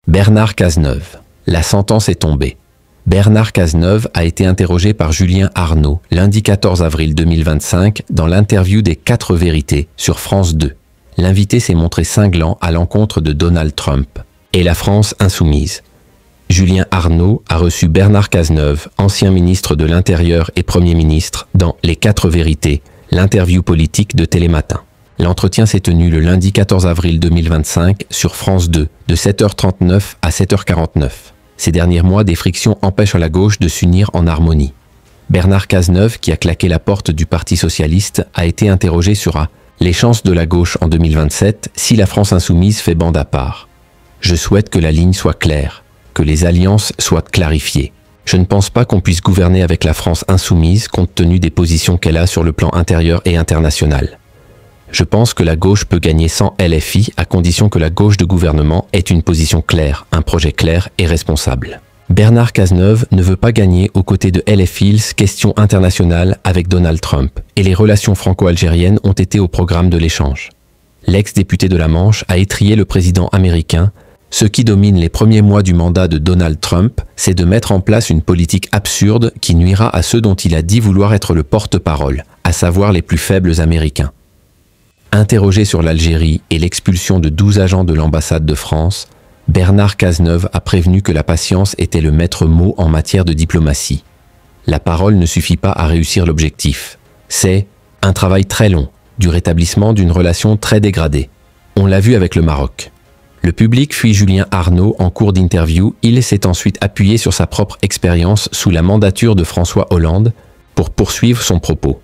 Bernard Cazeneuve. La sentence est tombée. Bernard Cazeneuve a été interrogé par Julien Arnaud lundi 14 avril 2025 dans l'interview des 4 vérités sur France 2. L'invité s'est montré cinglant à l'encontre de Donald Trump et la France insoumise. Julien Arnaud a reçu Bernard Cazeneuve, ancien ministre de l'Intérieur et Premier ministre, dans Les 4 vérités, l'interview politique de Télématin. L'entretien s'est tenu le lundi 14 avril 2025 sur France 2, de 7h39 à 7h49. Ces derniers mois, des frictions empêchent la gauche de s'unir en harmonie. Bernard Cazeneuve, qui a claqué la porte du Parti socialiste, a été interrogé sur les chances de la gauche en 2027 si la France insoumise fait bande à part. Je souhaite que la ligne soit claire, que les alliances soient clarifiées. Je ne pense pas qu'on puisse gouverner avec la France insoumise compte tenu des positions qu'elle a sur le plan intérieur et international. Je pense que la gauche peut gagner sans LFI à condition que la gauche de gouvernement ait une position claire, un projet clair et responsable. Bernard Cazeneuve ne veut pas gagner aux côtés de LFI, question internationale avec Donald Trump, et les relations franco-algériennes ont été au programme de l'échange. L'ex-député de la Manche a étrillé le président américain. Ce qui domine les premiers mois du mandat de Donald Trump, c'est de mettre en place une politique absurde qui nuira à ceux dont il a dit vouloir être le porte-parole, à savoir les plus faibles Américains. Interrogé sur l'Algérie et l'expulsion de 12 agents de l'ambassade de France, Bernard Cazeneuve a prévenu que la patience était le maître mot en matière de diplomatie. La parole ne suffit pas à réussir l'objectif. C'est un travail très long, du rétablissement d'une relation très dégradée. On l'a vu avec le Maroc. Le public fuit Julien Arnaud en cours d'interview. Il s'est ensuite appuyé sur sa propre expérience sous la mandature de François Hollande pour poursuivre son propos.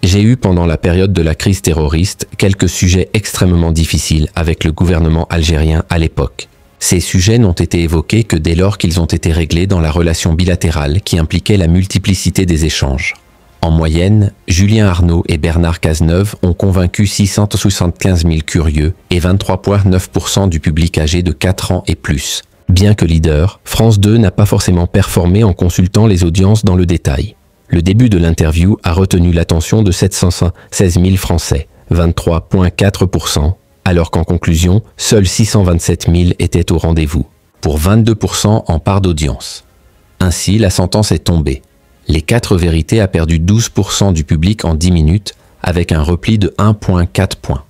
J'ai eu pendant la période de la crise terroriste quelques sujets extrêmement difficiles avec le gouvernement algérien à l'époque. Ces sujets n'ont été évoqués que dès lors qu'ils ont été réglés dans la relation bilatérale qui impliquait la multiplicité des échanges. En moyenne, Julien Arnaud et Bernard Cazeneuve ont convaincu 675 000 curieux et 23,9% du public âgé de 4 ans et plus. Bien que leader, France 2 n'a pas forcément performé en consultant les audiences dans le détail. Le début de l'interview a retenu l'attention de 716 000 Français, 23,4%, alors qu'en conclusion, seuls 627 000 étaient au rendez-vous, pour 22% en part d'audience. Ainsi, la sentence est tombée. Les 4 vérités a perdu 12% du public en 10 minutes, avec un repli de 1,4 points.